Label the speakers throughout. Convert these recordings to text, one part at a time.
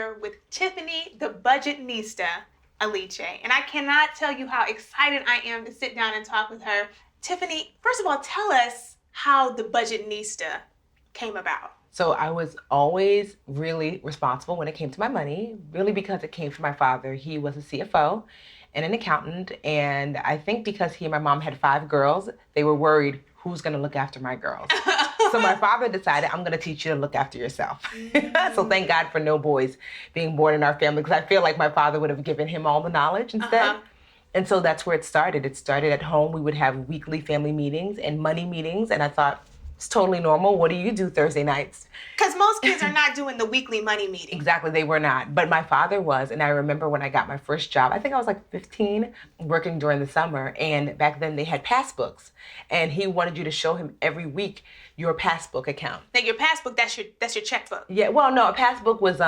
Speaker 1: here with Tiffany, the Budgetnista, Aliche. And I cannot tell you how excited I am to sit down and talk with her. Tiffany, first of all, tell us how the Budgetnista came about.
Speaker 2: So I was always really responsible when it came to my money, really because it came from my father. He was a CFO and an accountant. And I think because he and my mom had 5 girls, they were worried, who's gonna look after my girls? So my father decided, I'm gonna teach you to look after yourself. So thank God for no boys being born in our family, because I feel like my father would have given him all the knowledge instead. And so that's where it started. It started at home. We would have weekly family meetings and money meetings. And I thought, it's totally normal. What do you do Thursday nights?
Speaker 1: Because most kids are not doing the weekly money meeting.
Speaker 2: Exactly, they were not. But my father was. And I remember when I got my first job, I think I was like 15, working during the summer. And back then they had passbooks. And he wanted you to show him every week your passbook account.
Speaker 1: Now your passbook, that's your checkbook.
Speaker 2: Yeah, well, no, a passbook was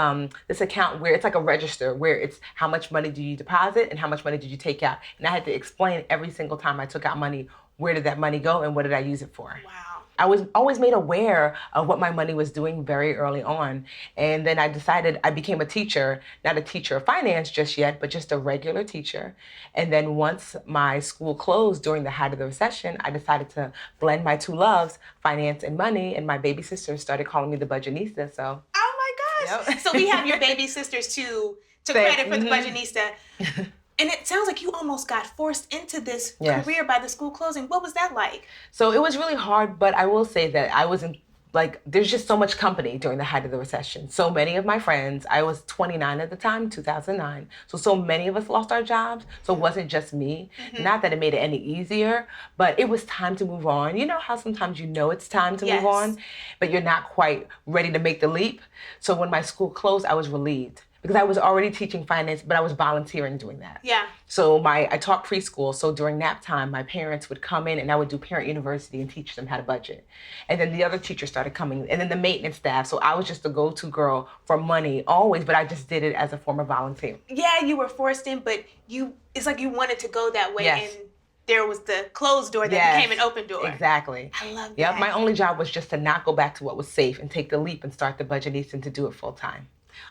Speaker 2: this account where it's like a register where it's how much money do you deposit and how much money did you take out. And I had to explain every single time I took out money, where did that money go and what did I use it for?
Speaker 1: Wow.
Speaker 2: I was always made aware of what my money was doing very early on. And then I decided I became a teacher, not a teacher of finance just yet, but just a regular teacher. And then once my school closed during the height of the recession, I decided to blend my 2 loves, finance and money. And my baby sisters started calling me the Budgetnista, so.
Speaker 1: Oh my gosh. Yep. So we have your baby sisters to credit for the Budgetnista. And it sounds like you almost got forced into this career by the school closing. What was that like?
Speaker 2: So it was really hard, but I will say that I wasn't, there's just so much company during the height of the recession. So many of my friends, I was 29 at the time, 2009. So many of us lost our jobs. So it wasn't just me. Not that it made it any easier, but it was time to move on. You know how sometimes you know it's time to move on, but you're not quite ready to make the leap. So when my school closed, I was relieved, because I was already teaching finance, but I was volunteering doing that.
Speaker 1: Yeah.
Speaker 2: So I taught preschool, so during nap time, my parents would come in and I would do parent university and teach them how to budget. And then the other teachers started coming, and then the maintenance staff. So I was just the go-to girl for money always, but I just did it as a form of volunteer.
Speaker 1: Yeah, you were forced in, but it's like you wanted to go that way.
Speaker 2: Yes.
Speaker 1: And there was the closed door that became an open door.
Speaker 2: Exactly.
Speaker 1: I love that.
Speaker 2: Yep, my only job was just to not go back to what was safe and take the leap and start the Budgetnista and to do it full time.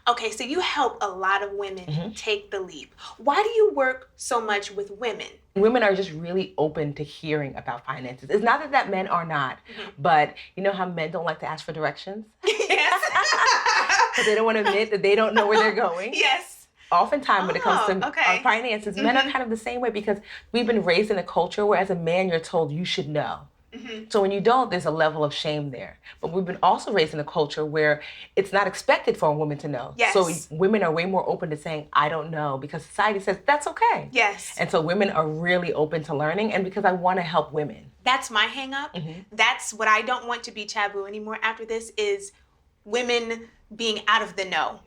Speaker 1: Okay, so you help a lot of women take the leap. Why do you work so much with women?
Speaker 2: Women are just really open to hearing about finances. It's not that men are not, but you know how men don't like to ask for directions?
Speaker 1: Yes.
Speaker 2: Because they don't want to admit that they don't know where they're going.
Speaker 1: Yes.
Speaker 2: Oftentimes when it comes to our finances, men are kind of the same way, because we've been raised in a culture where as a man you're told you should know. So when you don't, there's a level of shame there. But we've been also raised in a culture where it's not expected for a woman to know.
Speaker 1: Yes.
Speaker 2: So women are way more open to saying, I don't know, because society says that's okay.
Speaker 1: Yes.
Speaker 2: And so women are really open to learning, and because I want to help women.
Speaker 1: That's my hang up. That's what I don't want to be taboo anymore after this, is women being out of the know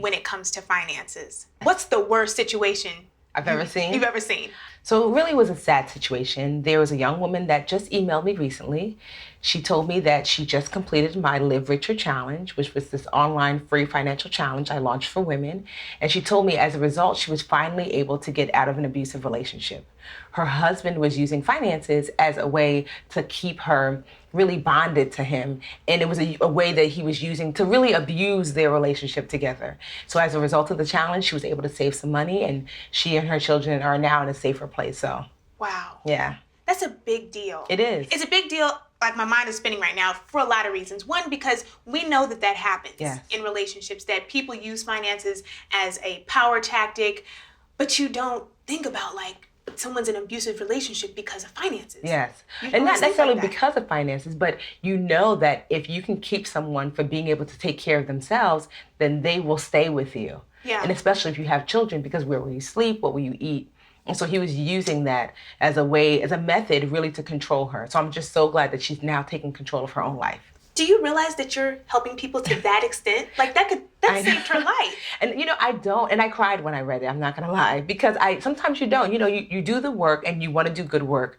Speaker 1: when it comes to finances. What's the worst situation
Speaker 2: I've ever seen?
Speaker 1: You've ever seen?
Speaker 2: So it really was a sad situation. There was a young woman that just emailed me recently. She told me that she just completed my Live Richer Challenge, which was this online free financial challenge I launched for women. And she told me as a result, she was finally able to get out of an abusive relationship. Her husband was using finances as a way to keep her really bonded to him. And it was a way that he was using to really abuse their relationship together. So as a result of the challenge, she was able to save some money, and she and her children are now in a safer place. So,
Speaker 1: wow.
Speaker 2: Yeah.
Speaker 1: That's a big deal.
Speaker 2: It is.
Speaker 1: It's a big deal. Like, my mind is spinning right now for a lot of reasons. One, because we know that happens in relationships, that people use finances as a power tactic, but you don't think about, like, someone's in an abusive relationship because of finances.
Speaker 2: Yes. And not necessarily because of finances, but you know that if you can keep someone from being able to take care of themselves, then they will stay with you.
Speaker 1: Yeah.
Speaker 2: And especially if you have children, because where will you sleep? What will you eat? And so he was using that as a way, as a method really to control her. So I'm just so glad that she's now taking control of her own life.
Speaker 1: Do you realize that you're helping people to that extent? Like, that saved her life.
Speaker 2: And I don't, and I cried when I read it, I'm not gonna lie, because sometimes you don't, you do the work and you want to do good work.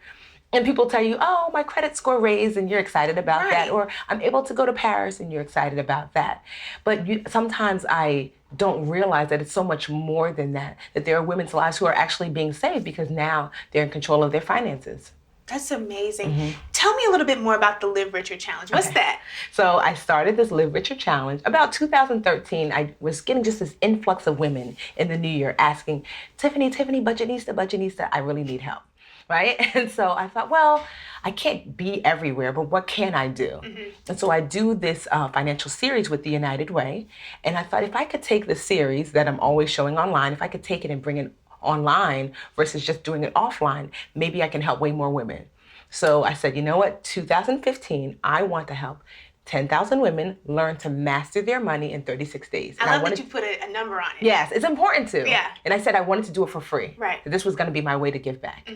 Speaker 2: And people tell you, oh, my credit score raised, and you're excited about that. Or I'm able to go to Paris, and you're excited about that. But sometimes I don't realize that it's so much more than that, that there are women's lives who are actually being saved because now they're in control of their finances.
Speaker 1: That's amazing. Tell me a little bit more about the Live Richer Challenge. What's that?
Speaker 2: So I started this Live Richer Challenge about 2013. I was getting just this influx of women in the new year asking, Tiffany, Budgetnista, I really need help, right? And so I thought, well, I can't be everywhere, but what can I do? And so I do this financial series with the United Way. And I thought if I could take the series that I'm always showing online, if I could take it and bring it online versus just doing it offline, maybe I can help way more women. So I said, you know what, 2015, I want to help 10,000 women learn to master their money in 36 days.
Speaker 1: I love that you put a number on it.
Speaker 2: Yes, it's important to.
Speaker 1: Yeah.
Speaker 2: And I said I wanted to do it for free.
Speaker 1: Right.
Speaker 2: This was going to be my way to give back.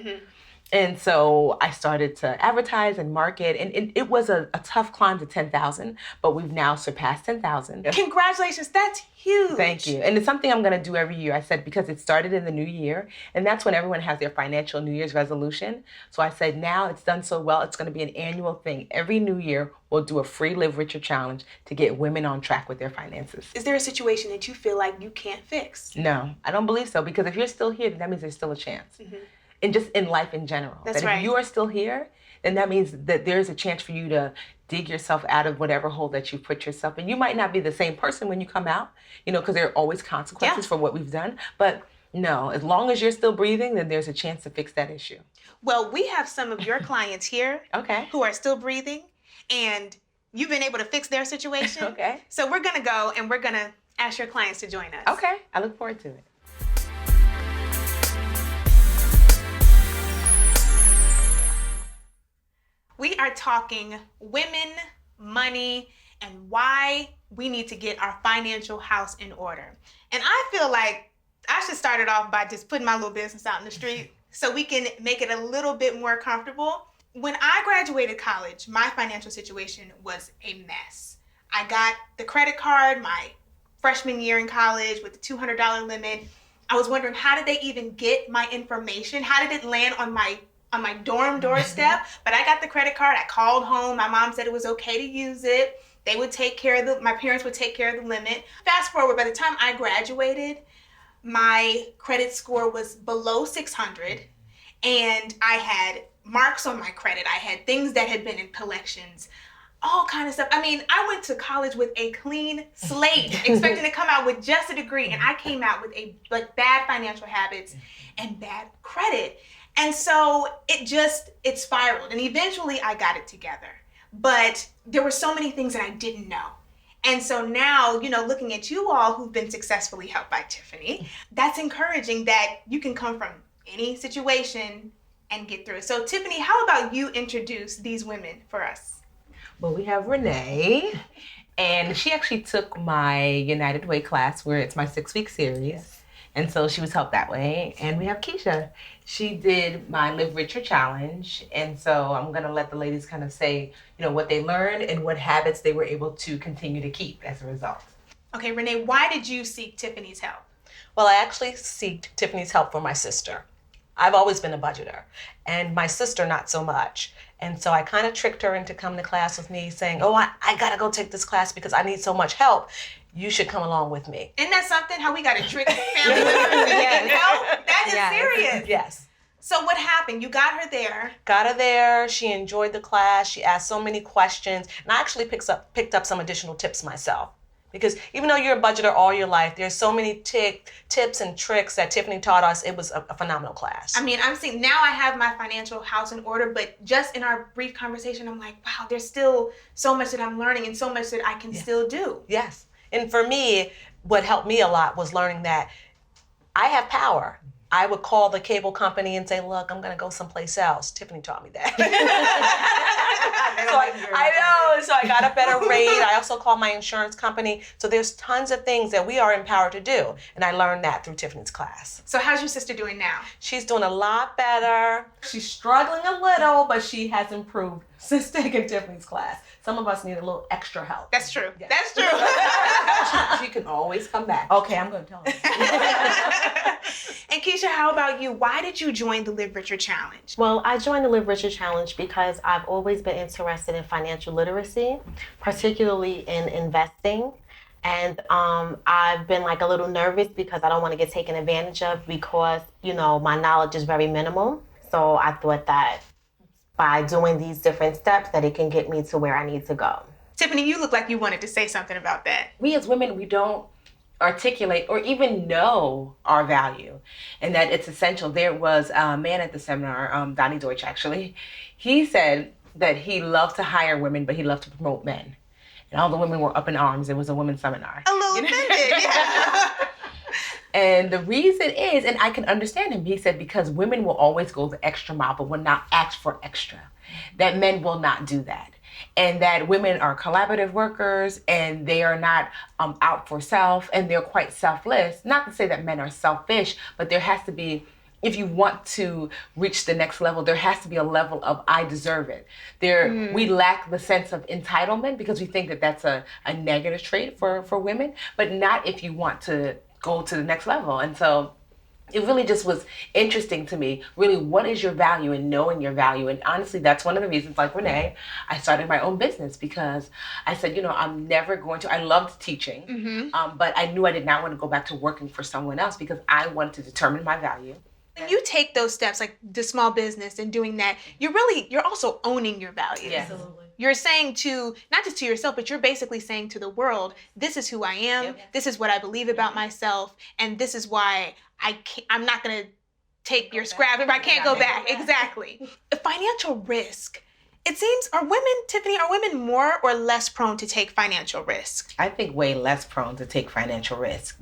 Speaker 2: And so I started to advertise and market, and it was a tough climb to 10,000, but we've now surpassed 10,000.
Speaker 1: Congratulations, that's huge.
Speaker 2: Thank you. And it's something I'm going to do every year. I said, because it started in the new year, and that's when everyone has their financial New Year's resolution. So I said, now it's done so well, it's going to be an annual thing. Every new year, we'll do a free Live Richer Challenge to get women on track with their finances.
Speaker 1: Is there a situation that you feel like you can't fix?
Speaker 2: No, I don't believe so, because if you're still here, then that means there's still a chance. And just in life in general.
Speaker 1: That's
Speaker 2: that
Speaker 1: right.
Speaker 2: If you are still here, then that means that there's a chance for you to dig yourself out of whatever hole that you put yourself in. You might not be the same person when you come out, because there are always consequences for what we've done. But no, as long as you're still breathing, then there's a chance to fix that issue.
Speaker 1: Well, we have some of your clients here who are still breathing, and you've been able to fix their situation. So we're going to go and we're going to ask your clients to join us.
Speaker 2: Okay, I look forward to it.
Speaker 1: We are talking women, money, and why we need to get our financial house in order. And I feel like I should start it off by just putting my little business out in the street so we can make it a little bit more comfortable. When I graduated college, my financial situation was a mess. I got the credit card my freshman year in college with the $200 limit. I was wondering, how did they even get my information? How did it land on my dorm doorstep? But I got the credit card. I called home. My mom said it was okay to use it. They would take care of my parents would take care of the limit. Fast forward, by the time I graduated, my credit score was below 600, and I had marks on my credit. I had things that had been in collections, all kind of stuff. I mean, I went to college with a clean slate, expecting to come out with just a degree, and I came out with bad financial habits and bad credit. And so it spiraled, and eventually I got it together. But there were so many things that I didn't know. And so now, looking at you all who've been successfully helped by Tiffany, that's encouraging that you can come from any situation and get through it. So Tiffany, how about you introduce these women for us?
Speaker 2: Well, we have Renee, and she actually took my United Way class, where it's my 6-week series. And so she was helped that way. And we have Kisha. She did my Live Richer Challenge. And so I'm going to let the ladies kind of say, what they learned and what habits they were able to continue to keep as a result.
Speaker 1: Okay, Renee, why did you seek Tiffany's help?
Speaker 3: Well, I actually seeked Tiffany's help for my sister. I've always been a budgeter, and my sister not so much. And so I kind of tricked her into coming to class with me, saying, I got to go take this class because I need so much help. You should come along with me.
Speaker 1: Isn't that something, how we got to trick family members to get help? That is serious.
Speaker 3: Yes.
Speaker 1: So what happened? You got her there.
Speaker 3: Got her there. She enjoyed the class. She asked so many questions. And I actually picked up some additional tips myself. Because even though you're a budgeter all your life, there's so many tips and tricks that Tiffany taught us. It was a phenomenal class.
Speaker 1: I mean, I'm seeing, now I have my financial house in order, but just in our brief conversation, I'm like, wow, there's still so much that I'm learning and so much that I can still do.
Speaker 3: Yes. And for me, what helped me a lot was learning that I have power. I would call the cable company and say, look, I'm going to go someplace else. Tiffany taught me that. So I got a better rate. I also called my insurance company. So there's tons of things that we are empowered to do. And I learned that through Tiffany's class.
Speaker 1: So how's your sister doing now?
Speaker 3: She's doing a lot better.
Speaker 4: She's struggling a little, but she has improved since taking Tiffany's class. Some of us need a little extra help.
Speaker 1: That's true.
Speaker 3: Yes.
Speaker 1: That's true.
Speaker 2: She can always come back.
Speaker 4: Okay, I'm going to tell her.
Speaker 1: And Kisha, how about you? Why did you join the Live Richer Challenge?
Speaker 5: Well, I joined the Live Richer Challenge because I've always been interested in financial literacy, particularly in investing. And I've been a little nervous because I don't want to get taken advantage of because, my knowledge is very minimal. So I thought that by doing these different steps that it can get me to where I need to go.
Speaker 1: Tiffany, you look like you wanted to say something about that.
Speaker 2: We as women, we don't articulate or even know our value and that it's essential. There was a man at the seminar, Donnie Deutsch actually, he said that he loved to hire women, but he loved to promote men. And all the women were up in arms. It was a women's seminar.
Speaker 1: A little offended, yeah.
Speaker 2: And the reason is, and I can understand him, he said, because women will always go the extra mile, but will not ask for extra. That men will not do that. And that women are collaborative workers and they are not out for self and they're quite selfless. Not to say that men are selfish, but there has to be, if you want to reach the next level, there has to be a level of I deserve it. We lack the sense of entitlement because we think that that's a negative trait for women, but not if you want to go to the next level. And so it really just was interesting to me, really, what is your value and knowing your value? And honestly, that's one of the reasons, like Renee, I started my own business because I said, I'm never going to, I loved teaching, but I knew I did not want to go back to working for someone else because I wanted to determine my value.
Speaker 1: When you take those steps, like the small business and doing that, you're also owning your values.
Speaker 2: Yes.
Speaker 3: Absolutely.
Speaker 1: You're saying to, not just to yourself, but you're basically saying to the world, this is who I am,
Speaker 2: Yep.
Speaker 1: This is what I believe about myself, and this is why I'm not going to take your scrap if I can't go back. Exactly. Financial risk. It seems, Tiffany, are women more or less prone to take financial risk?
Speaker 2: I think way less prone to take financial risk.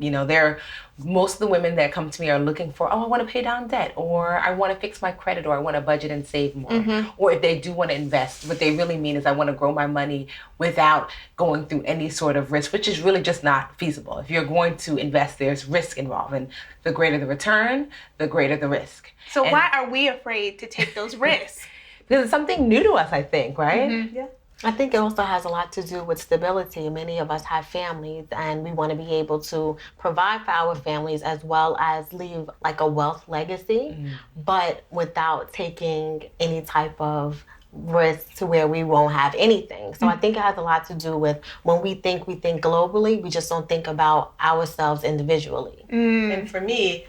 Speaker 2: Most of the women that come to me are looking for, I want to pay down debt, or I want to fix my credit, or I want to budget and save more. Or if they do want to invest, what they really mean is I want to grow my money without going through any sort of risk, which is really just not feasible. If you're going to invest, there's risk involved, and the greater the return, the greater the risk.
Speaker 1: So why are we afraid to take those risks?
Speaker 2: Because it's something new to us, I think, right?
Speaker 3: Yeah.
Speaker 5: I think it also has a lot to do with stability. Many of us have families and we want to be able to provide for our families as well as leave like a wealth legacy, but without taking any type of risk to where we won't have anything. So I think it has a lot to do with when we think globally, we just don't think about ourselves individually.
Speaker 3: And for me,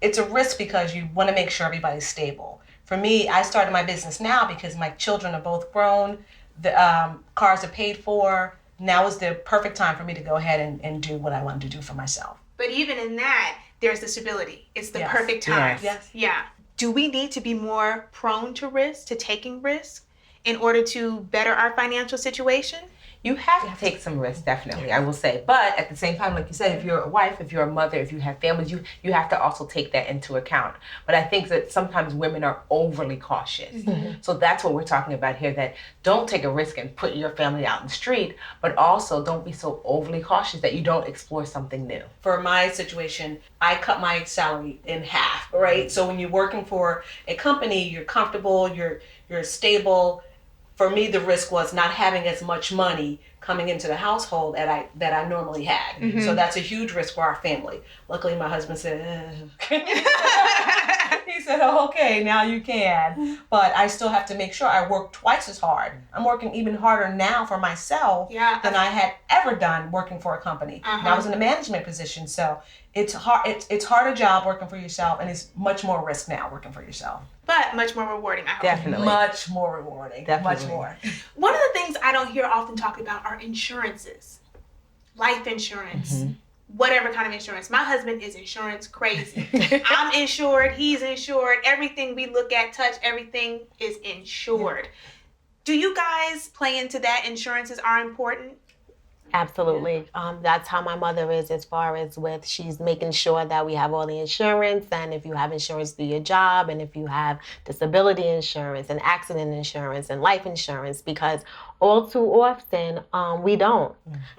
Speaker 3: it's a risk because you want to make sure everybody's stable. For me, I started my business now because my children are both grown, the cars are paid for. Now is the perfect time for me to go ahead and do what I wanted to do for myself.
Speaker 1: But even in that, there's the stability. It's the
Speaker 3: Yes.
Speaker 1: perfect time.
Speaker 3: Yes.
Speaker 1: Yeah. Do we need to be more prone to risk, to taking risk, in order to better our financial situation?
Speaker 2: You have to take some risks, definitely, I will say. But at the same time, like you said, if you're a wife, if you're a mother, if you have families, you have to also take that into account. But I think that sometimes women are overly cautious. So that's what we're talking about here, that don't take a risk and put your family out in the street, but also don't be so overly cautious that you don't explore something new.
Speaker 3: For my situation, I cut my salary in half, right? So when you're working for a company, you're comfortable, you're stable. For me, the risk was not having as much money coming into the household that I normally had. So that's a huge risk for our family. Luckily, my husband said, he said, oh, okay, now you can. But I still have to make sure I work twice as hard. I'm working even harder now for myself than I had ever done working for a company. And I was in a management position, so it's hard. It's harder job working for yourself, and it's much more risk now working for yourself.
Speaker 1: But much more rewarding, I hope.
Speaker 2: Definitely.
Speaker 3: Much more rewarding.
Speaker 2: Definitely.
Speaker 3: Much more.
Speaker 1: One of the things I don't hear often talked about are insurances. Life insurance. Whatever kind of insurance. My husband is insurance crazy. I'm insured. He's insured. Everything we look at, touch, everything is insured. Do you guys play into that? Insurances are important?
Speaker 5: Absolutely. That's how my mother is as far as with she's making sure that we have all the insurance, and if you have insurance through your job, and if you have disability insurance and accident insurance and life insurance, because all too often we don't.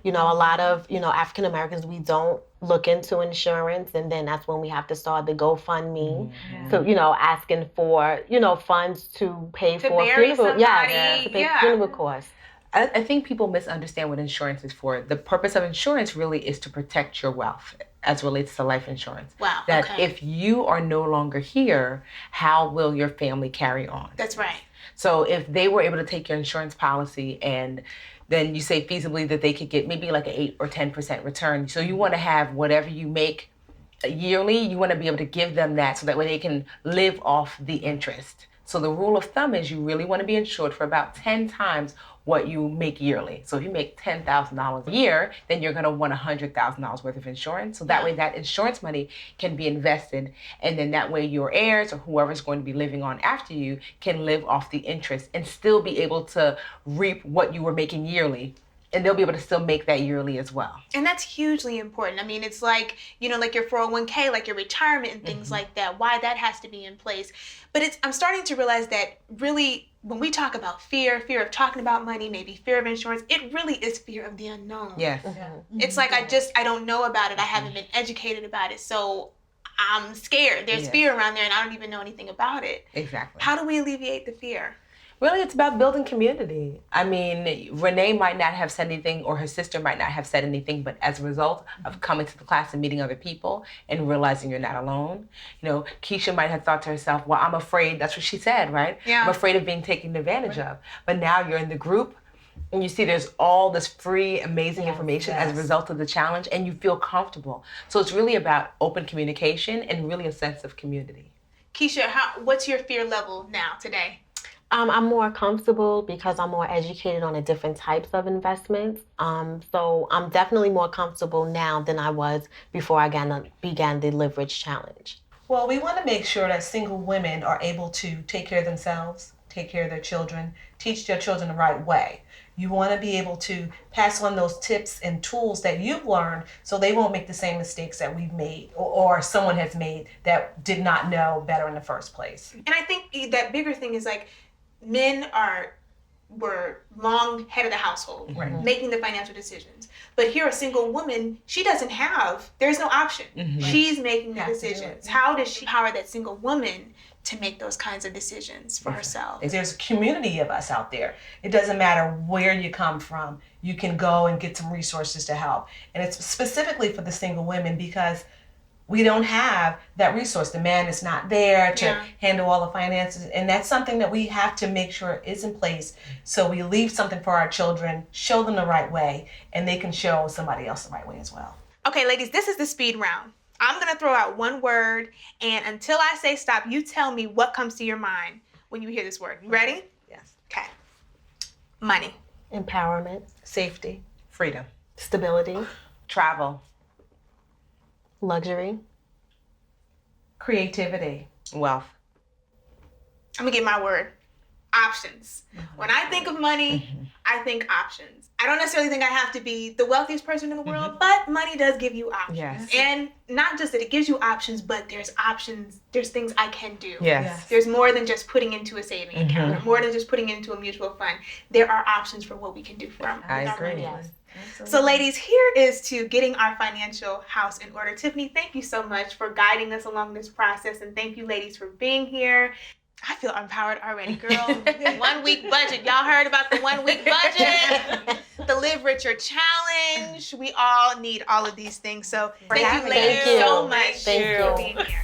Speaker 5: A lot of, African Americans, we don't look into insurance, and then that's when we have to start the GoFundMe. So, asking for, funds to pay for
Speaker 1: bury
Speaker 5: funeral.
Speaker 1: somebody.
Speaker 5: To pay funeral costs.
Speaker 2: I think people misunderstand what insurance is for. The purpose of insurance really is to protect your wealth as relates to life insurance.
Speaker 1: Wow.
Speaker 2: That
Speaker 1: okay.
Speaker 2: if you are no longer here, how will your family carry on?
Speaker 1: That's right.
Speaker 2: So if they were able to take your insurance policy and then you say feasibly that they could get maybe like an 8 or 10% return. So you want to have whatever you make yearly, you want to be able to give them that so that way they can live off the interest. So the rule of thumb is you really want to be insured for about 10 times what you make yearly. So if you make $10,000 a year, then you're going to want $100,000 worth of insurance. So that way that insurance money can be invested, and then that way your heirs or whoever's going to be living on after you can live off the interest and still be able to reap what you were making yearly. And they'll be able to still make that yearly as well.
Speaker 1: And that's hugely important. I mean, it's like, you know, like your 401k, like your retirement and things like that, why that has to be in place. But I'm starting to realize that really, when we talk about fear of talking about money, maybe fear of insurance, it really is fear of the unknown.
Speaker 2: Yes.
Speaker 1: It's like, I don't know about it. I haven't been educated about it. So I'm scared. There's fear around there and I don't even know anything about it.
Speaker 2: Exactly.
Speaker 1: How do we alleviate the fear?
Speaker 2: Really, it's about building community. I mean, Renee might not have said anything, or her sister might not have said anything, but as a result of coming to the class and meeting other people and realizing you're not alone, you know, Kisha might have thought to herself, well, I'm afraid, that's what she said, right?
Speaker 1: Yeah.
Speaker 2: I'm afraid of being taken advantage of. But now you're in the group and you see there's all this free, amazing information as a result of the challenge, and you feel comfortable. So it's really about open communication and really a sense of community.
Speaker 1: Kisha, what's your fear level now, today?
Speaker 5: I'm more comfortable because I'm more educated on the different types of investments. So I'm definitely more comfortable now than I was before I began the Leverage Challenge.
Speaker 3: Well, we want to make sure that single women are able to take care of themselves, take care of their children, teach their children the right way. You want to be able to pass on those tips and tools that you've learned so they won't make the same mistakes that we've made or someone has made that did not know better in the first place.
Speaker 1: And I think that bigger thing is like, men were long head of the household, making the financial decisions. But here, a single woman, there's no option. She's making the decisions. How does she empower that single woman to make those kinds of decisions for herself?
Speaker 3: There's a community of us out there. It doesn't matter where you come from. You can go and get some resources to help. And it's specifically for the single women because we don't have that resource. The man is not there to handle all the finances. And that's something that we have to make sure is in place so we leave something for our children, show them the right way, and they can show somebody else the right way as well.
Speaker 1: Okay, ladies, this is the speed round. I'm going to throw out one word, and until I say stop, you tell me what comes to your mind when you hear this word. You ready?
Speaker 3: Yes.
Speaker 1: Okay. Money.
Speaker 5: Empowerment.
Speaker 3: Safety.
Speaker 2: Freedom.
Speaker 5: Stability.
Speaker 2: Travel.
Speaker 5: Luxury.
Speaker 3: Creativity.
Speaker 2: Wealth.
Speaker 1: I'm going to get my word. Options. When I think of money, I think options. I don't necessarily think I have to be the wealthiest person in the world, but money does give you options.
Speaker 2: Yes.
Speaker 1: And not just that it gives you options, but there's options. There's things I can do.
Speaker 2: Yes.
Speaker 1: There's more than just putting into a saving account, or more than just putting into a mutual fund. There are options for what we can do with
Speaker 2: I
Speaker 1: our
Speaker 2: agree.
Speaker 1: money.
Speaker 5: Yes.
Speaker 1: So ladies, here is to getting our financial house in order. Tiffany, thank you so much for guiding us along this process, and thank you ladies for being here. I feel empowered already, girl. 1 week budget. Y'all heard about the 1 week budget? The Live Richer Challenge. We all need all of these things. So thank you ladies so much for being here.